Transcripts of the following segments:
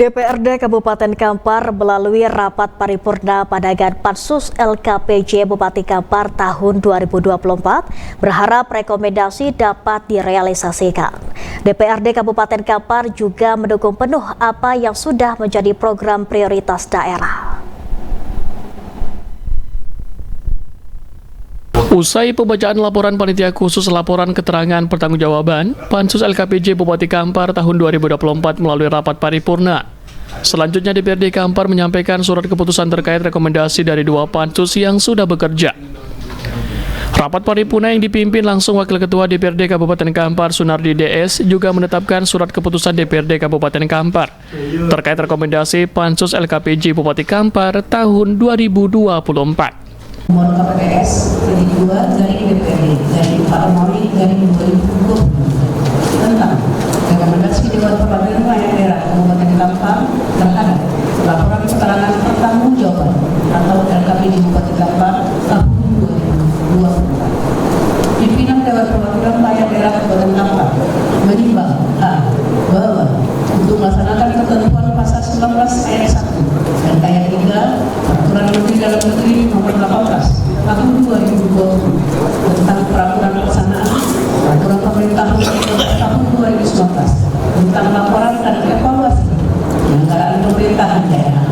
DPRD Kabupaten Kampar melalui rapat paripurna pandangan Pansus LKPJ Bupati Kampar tahun 2024 berharap rekomendasi dapat direalisasikan. DPRD Kabupaten Kampar juga mendukung penuh apa yang sudah menjadi program prioritas daerah. Usai pembacaan laporan panitia khusus laporan keterangan pertanggungjawaban Pansus LKPJ Bupati Kampar tahun 2024 melalui rapat paripurna. Selanjutnya DPRD Kampar menyampaikan surat keputusan terkait rekomendasi dari dua pansus yang sudah bekerja. Rapat paripurna yang dipimpin langsung Wakil Ketua DPRD Kabupaten Kampar Sunardi DS juga menetapkan surat keputusan DPRD Kabupaten Kampar terkait rekomendasi Pansus LKPJ Bupati Kampar tahun 2024. Mohon KPPS jadi 2 dari DPRD dari Pak Mori dari 2020 tentang rekomendasi Dewan Perwakilan Rakyat Daerah Kabupaten Kampar terhadap laporan keterangan pertanggungjawaban atau LKPJ Bupati Kampar tahun 2024. Pimpinan Dewan Perwakilan Rakyat Daerah Kabupaten Kampar menimbang bahwa untuk melaksanakan ketentuan pasal 19 ayat 1 dan ayat 3 Peraturan Menteri Dalam Negeri Nomor 18 Tahun 2020 tentang peraturan pelaksanaan peraturan pemerintah tahun 2019 tentang laporan dan evaluasi penyelenggaraan pemerintahan daerah.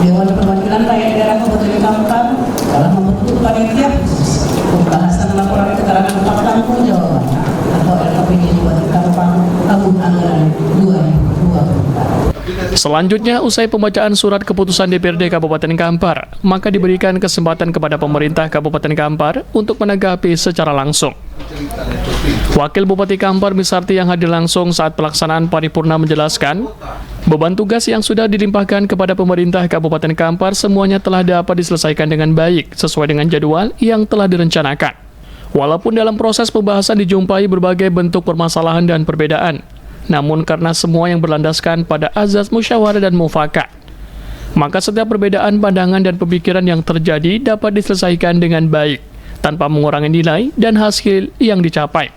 Dewan Perwakilan Rakyat Daerah Kabupaten Kampar telah membentuk panitia khusus pembahasan laporan keterangan pertanggungjawaban atau LKPJ Bupati Kampar tahun anggaran 2024. Selanjutnya, usai pembacaan surat keputusan DPRD Kabupaten Kampar, maka diberikan kesempatan kepada pemerintah Kabupaten Kampar untuk menanggapi secara langsung. Wakil Bupati Kampar Misarti yang hadir langsung saat pelaksanaan paripurna menjelaskan, beban tugas yang sudah dilimpahkan kepada pemerintah Kabupaten Kampar semuanya telah dapat diselesaikan dengan baik sesuai dengan jadwal yang telah direncanakan. Walaupun dalam proses pembahasan dijumpai berbagai bentuk permasalahan dan perbedaan, namun karena semua yang berlandaskan pada azas musyawarah dan mufakat, maka setiap perbedaan pandangan dan pemikiran yang terjadi dapat diselesaikan dengan baik, tanpa mengurangi nilai dan hasil yang dicapai.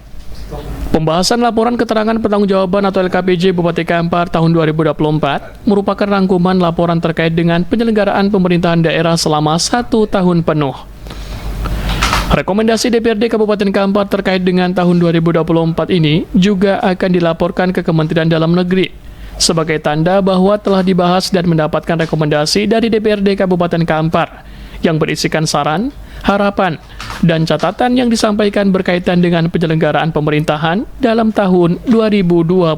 Pembahasan laporan keterangan pertanggungjawaban atau LKPJ Bupati Kampar tahun 2024 merupakan rangkuman laporan terkait dengan penyelenggaraan pemerintahan daerah selama 1 tahun penuh. Rekomendasi DPRD Kabupaten Kampar terkait dengan tahun 2024 ini juga akan dilaporkan ke Kementerian Dalam Negeri sebagai tanda bahwa telah dibahas dan mendapatkan rekomendasi dari DPRD Kabupaten Kampar yang berisikan saran, harapan, dan catatan yang disampaikan berkaitan dengan penyelenggaraan pemerintahan dalam tahun 2024.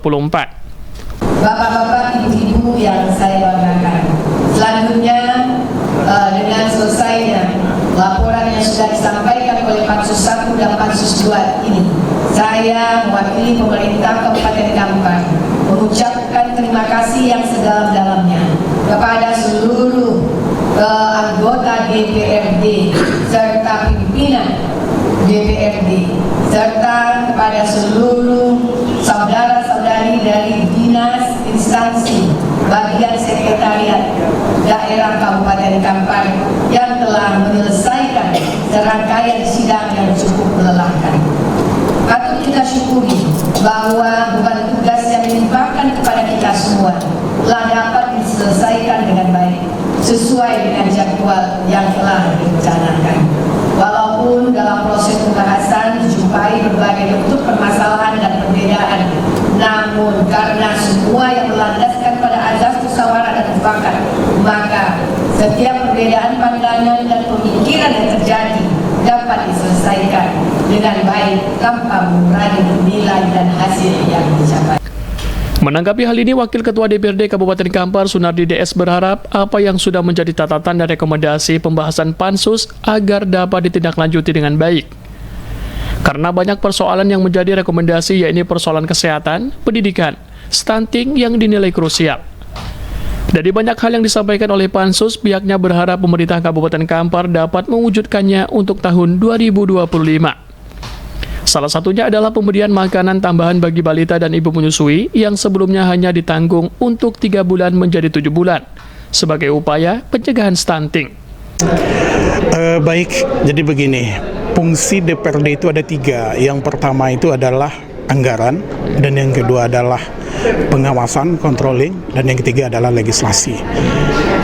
Bapak-bapak, ibu-ibu yang saya banggakan, selanjutnya dengan selesainya laporan yang sudah disampaikan oleh Pansus 1 dan Pansus 2 ini, saya mewakili pemerintah Kabupaten Kampar mengucapkan terima kasih yang sedalam-dalamnya kepada seluruh anggota DPRD serta pimpinan DPRD serta kepada seluruh saudara-saudari dari dinas, instansi, bagian sekretariat daerah Kabupaten Kampar yang telah menyelesaikan serangkaian sidang yang cukup melelahkan. Patut kita syukuri bahwa beban tugas yang dilimpahkan kepada kita semua telah dapat diselesaikan dengan baik sesuai dengan jadwal yang telah direncanakan. Walaupun dalam proses pembahasan dijumpai berbagai bentuk permasalahan dan perbedaan, namun karena semua yang berlandaskan pada azas musyawarah dan mufakat, maka setiap perbedaan pandangan dan pemikiran yang terjadi dapat diselesaikan dengan baik tanpa mengurangi nilai dan hasil yang dicapai. Menanggapi hal ini, Wakil Ketua DPRD Kabupaten Kampar Sunardi DS berharap apa yang sudah menjadi catatan dan rekomendasi pembahasan Pansus agar dapat ditindaklanjuti dengan baik. Karena banyak persoalan yang menjadi rekomendasi, yaitu persoalan kesehatan, pendidikan, stunting yang dinilai krusial. Dari banyak hal yang disampaikan oleh Pansus, pihaknya berharap pemerintah Kabupaten Kampar dapat mewujudkannya untuk tahun 2025. Salah satunya adalah pemberian makanan tambahan bagi balita dan ibu menyusui yang sebelumnya hanya ditanggung untuk 3 bulan menjadi 7 bulan sebagai upaya pencegahan stunting. Baik, jadi begini, fungsi DPRD itu ada 3. Yang pertama itu adalah anggaran, dan yang kedua adalah pengawasan, controlling, dan yang ketiga adalah legislasi.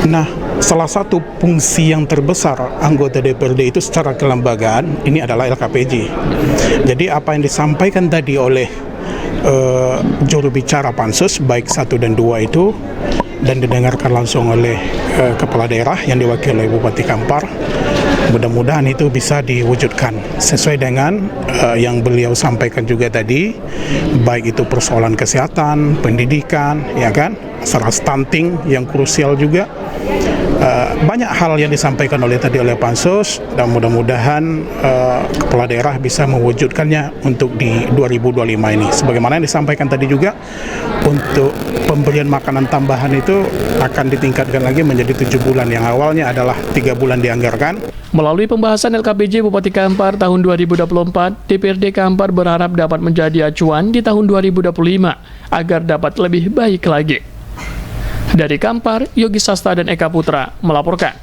Nah, salah satu fungsi yang terbesar anggota DPRD itu secara kelembagaan ini adalah LKPJ. Jadi apa yang disampaikan tadi oleh juru bicara Pansus baik 1 dan 2 itu dan didengarkan langsung oleh kepala daerah yang diwakili oleh Bupati Kampar, mudah-mudahan itu bisa diwujudkan sesuai dengan yang beliau sampaikan juga tadi, baik itu persoalan kesehatan, pendidikan, ya kan, masalah stunting yang krusial juga. Banyak hal yang disampaikan oleh Pansus dan mudah-mudahan kepala daerah bisa mewujudkannya untuk di 2025 ini. Sebagaimana yang disampaikan tadi juga, untuk pemberian makanan tambahan itu akan ditingkatkan lagi menjadi 7 bulan, yang awalnya adalah 3 bulan dianggarkan. Melalui pembahasan LKPJ Bupati Kampar tahun 2024, DPRD Kampar berharap dapat menjadi acuan di tahun 2025 agar dapat lebih baik lagi. Dari Kampar, Yogi Sasta dan Eka Putra melaporkan.